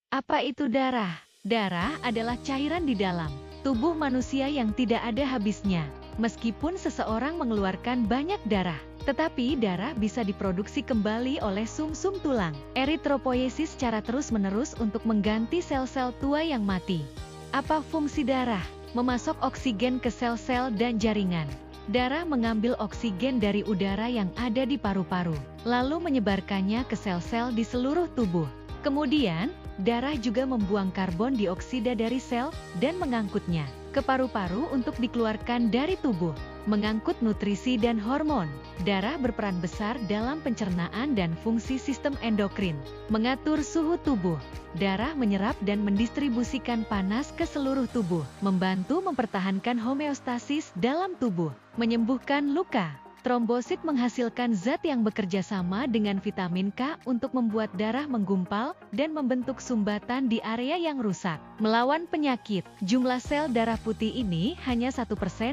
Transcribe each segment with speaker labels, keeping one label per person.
Speaker 1: Apa itu darah? Darah adalah cairan di dalam tubuh manusia yang tidak ada habisnya. Meskipun seseorang mengeluarkan banyak darah, tetapi darah bisa diproduksi kembali oleh sumsum tulang eritropoiesis secara terus-menerus untuk mengganti sel-sel tua yang mati. Apa fungsi darah? Memasok oksigen ke sel-sel dan jaringan. Darah mengambil oksigen dari udara yang ada di paru-paru, lalu menyebarkannya ke sel-sel di seluruh tubuh. Kemudian, darah juga membuang karbon dioksida dari sel dan mengangkutnya ke paru-paru untuk dikeluarkan dari tubuh. Mengangkut nutrisi dan hormon. Darah berperan besar dalam pencernaan dan fungsi sistem endokrin. Mengatur suhu tubuh. Darah menyerap dan mendistribusikan panas ke seluruh tubuh, membantu mempertahankan homeostasis dalam tubuh, menyembuhkan luka. Trombosit menghasilkan zat yang bekerja sama dengan vitamin K untuk membuat darah menggumpal dan membentuk sumbatan di area yang rusak. Melawan penyakit, jumlah sel darah putih ini hanya 1%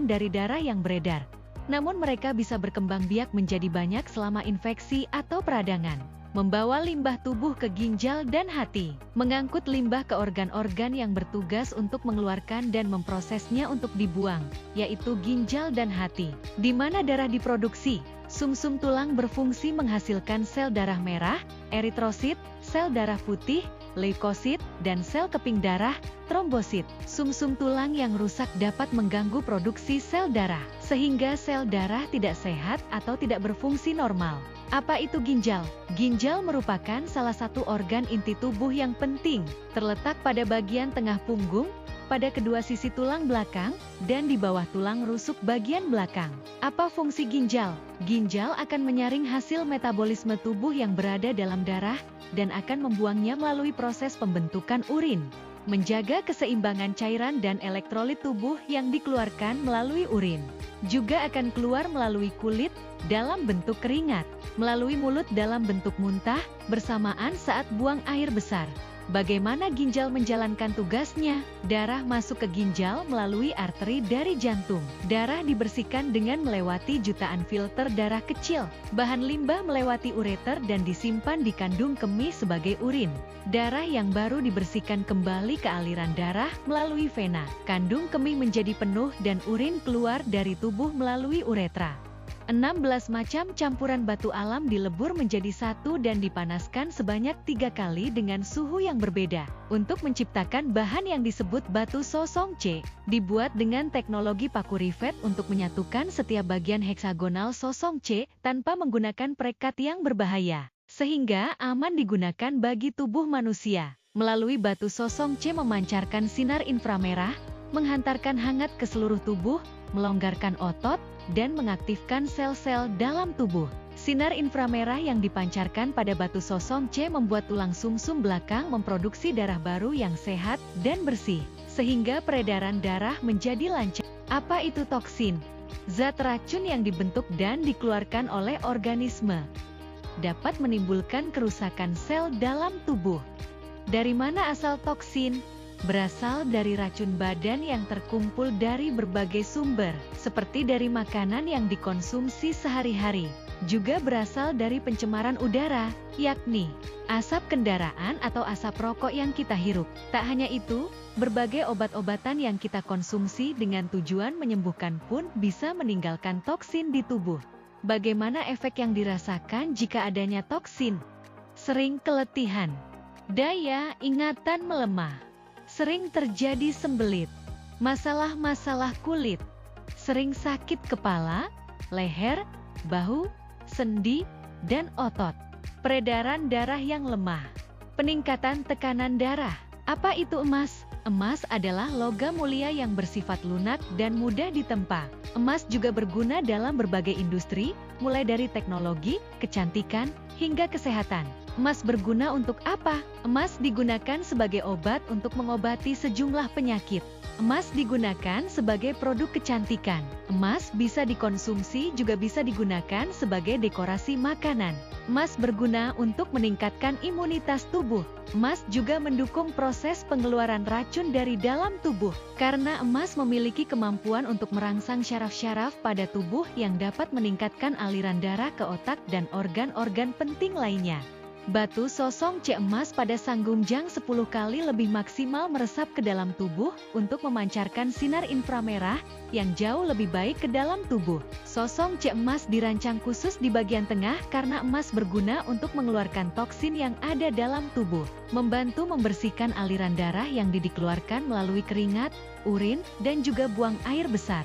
Speaker 1: dari darah yang beredar. Namun mereka bisa berkembang biak menjadi banyak selama infeksi atau peradangan. Membawa limbah tubuh ke ginjal dan hati, mengangkut limbah ke organ-organ yang bertugas untuk mengeluarkan dan memprosesnya untuk dibuang, yaitu ginjal dan hati. Di mana darah diproduksi, sumsum tulang berfungsi menghasilkan sel darah merah, eritrosit, sel darah putih, leukosit, dan sel keping darah, trombosit. Sumsum tulang yang rusak dapat mengganggu produksi sel darah, sehingga sel darah tidak sehat atau tidak berfungsi normal. Apa itu ginjal? Ginjal merupakan salah satu organ inti tubuh yang penting, terletak pada bagian tengah punggung, pada kedua sisi tulang belakang, dan di bawah tulang rusuk bagian belakang. Apa fungsi ginjal? Ginjal akan menyaring hasil metabolisme tubuh yang berada dalam darah, dan akan membuangnya melalui proses pembentukan urin. Menjaga keseimbangan cairan dan elektrolit tubuh yang dikeluarkan melalui urin. Juga akan keluar melalui kulit, dalam bentuk keringat, melalui mulut dalam bentuk muntah, bersamaan saat buang air besar. Bagaimana ginjal menjalankan tugasnya? Darah masuk ke ginjal melalui arteri dari jantung. Darah dibersihkan dengan melewati jutaan filter darah kecil. Bahan limbah melewati ureter dan disimpan di kandung kemih sebagai urin. Darah yang baru dibersihkan kembali ke aliran darah melalui vena. Kandung kemih menjadi penuh dan urin keluar dari tubuh melalui uretra. 16 macam campuran batu alam dilebur menjadi satu dan dipanaskan sebanyak 3 kali dengan suhu yang berbeda. Untuk menciptakan bahan yang disebut batu sosong C, dibuat dengan teknologi paku rivet untuk menyatukan setiap bagian heksagonal sosong C tanpa menggunakan perekat yang berbahaya, sehingga aman digunakan bagi tubuh manusia. Melalui batu sosong C memancarkan sinar inframerah, menghantarkan hangat ke seluruh tubuh, melonggarkan otot, dan mengaktifkan sel-sel dalam tubuh. Sinar inframerah yang dipancarkan pada batu sosong C membuat tulang sumsum belakang memproduksi darah baru yang sehat dan bersih, sehingga peredaran darah menjadi lancar. Apa itu toksin? Zat racun yang dibentuk dan dikeluarkan oleh organisme, dapat menimbulkan kerusakan sel dalam tubuh. Dari mana asal toksin? Berasal dari racun badan yang terkumpul dari berbagai sumber, seperti dari makanan yang dikonsumsi sehari-hari. Juga berasal dari pencemaran udara, yakni asap kendaraan atau asap rokok yang kita hirup. Tak hanya itu, berbagai obat-obatan yang kita konsumsi dengan tujuan menyembuhkan pun bisa meninggalkan toksin di tubuh. Bagaimana efek yang dirasakan jika adanya toksin? Sering keletihan, daya ingatan melemah, sering terjadi sembelit, masalah-masalah kulit, sering sakit kepala, leher, bahu, sendi, dan otot. Peredaran darah yang lemah. Peningkatan tekanan darah. Apa itu emas? Emas adalah logam mulia yang bersifat lunak dan mudah ditempa. Emas juga berguna dalam berbagai industri, mulai dari teknologi, kecantikan, hingga kesehatan. Emas berguna untuk apa? Emas digunakan sebagai obat untuk mengobati sejumlah penyakit. Emas digunakan sebagai produk kecantikan. Emas bisa dikonsumsi juga bisa digunakan sebagai dekorasi makanan. Emas berguna untuk meningkatkan imunitas tubuh. Emas juga mendukung proses pengeluaran racun dari dalam tubuh. Karena emas memiliki kemampuan untuk merangsang syaraf-syaraf pada tubuh yang dapat meningkatkan aliran darah ke otak dan organ-organ penting lainnya. Batu sosong C emas pada Sanggumjang 10 kali lebih maksimal meresap ke dalam tubuh untuk memancarkan sinar inframerah yang jauh lebih baik ke dalam tubuh. Sosong C emas dirancang khusus di bagian tengah karena emas berguna untuk mengeluarkan toksin yang ada dalam tubuh, membantu membersihkan aliran darah yang dikeluarkan melalui keringat, urin, dan juga buang air besar.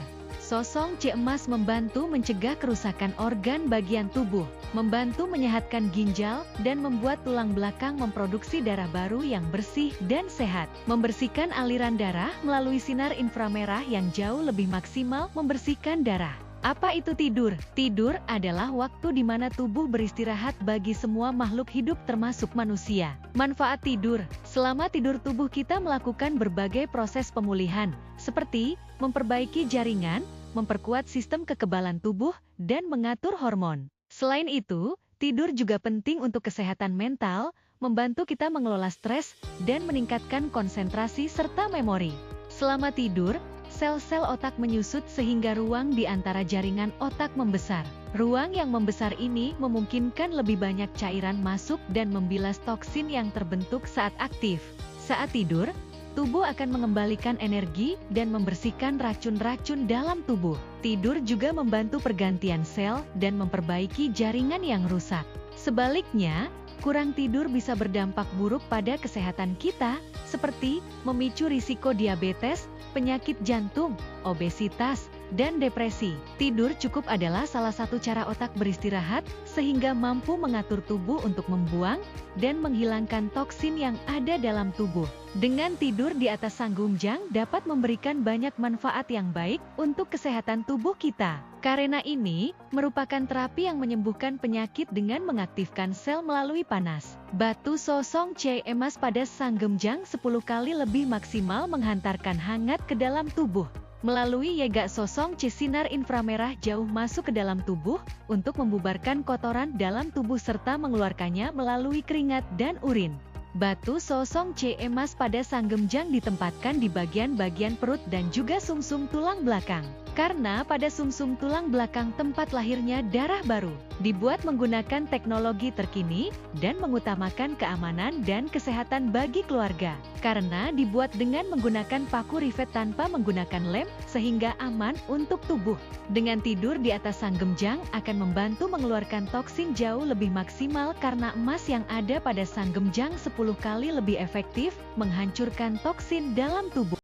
Speaker 1: Sosong C emas membantu mencegah kerusakan organ bagian tubuh, membantu menyehatkan ginjal, dan membuat tulang belakang memproduksi darah baru yang bersih dan sehat. Membersihkan aliran darah melalui sinar inframerah yang jauh lebih maksimal membersihkan darah. Apa itu tidur? Tidur adalah waktu di mana tubuh beristirahat bagi semua makhluk hidup termasuk manusia. Manfaat tidur: selama tidur tubuh kita melakukan berbagai proses pemulihan, seperti memperbaiki jaringan, memperkuat sistem kekebalan tubuh, dan mengatur hormon. Selain itu, tidur juga penting untuk kesehatan mental, membantu kita mengelola stres, dan meningkatkan konsentrasi serta memori. Selama tidur, sel-sel otak menyusut sehingga ruang di antara jaringan otak membesar. Ruang yang membesar ini memungkinkan lebih banyak cairan masuk dan membilas toksin yang terbentuk saat aktif. Saat tidur, tubuh akan mengembalikan energi dan membersihkan racun-racun dalam tubuh. Tidur juga membantu pergantian sel dan memperbaiki jaringan yang rusak. Sebaliknya, kurang tidur bisa berdampak buruk pada kesehatan kita, seperti memicu risiko diabetes, penyakit jantung, obesitas, dan depresi. Tidur cukup adalah salah satu cara otak beristirahat, sehingga mampu mengatur tubuh untuk membuang dan menghilangkan toksin yang ada dalam tubuh. Dengan tidur di atas Sanggumjang dapat memberikan banyak manfaat yang baik untuk kesehatan tubuh kita. Karena ini, merupakan terapi yang menyembuhkan penyakit dengan mengaktifkan sel melalui panas. Batu sosong C emas pada Sanggumjang 10 kali lebih maksimal menghantarkan hangat ke dalam tubuh. Melalui Yega sosong C sinar inframerah jauh masuk ke dalam tubuh untuk membubarkan kotoran dalam tubuh serta mengeluarkannya melalui keringat dan urin. Batu sosong C emas pada Sanggumjang ditempatkan di bagian-bagian perut dan juga sumsum tulang belakang. Karena pada sumsum tulang belakang tempat lahirnya darah baru, dibuat menggunakan teknologi terkini dan mengutamakan keamanan dan kesehatan bagi keluarga. Karena dibuat dengan menggunakan paku rivet tanpa menggunakan lem, sehingga aman untuk tubuh. Dengan tidur di atas Sanggumjang akan membantu mengeluarkan toksin jauh lebih maksimal karena emas yang ada pada Sanggumjang 10 kali lebih efektif menghancurkan toksin dalam tubuh.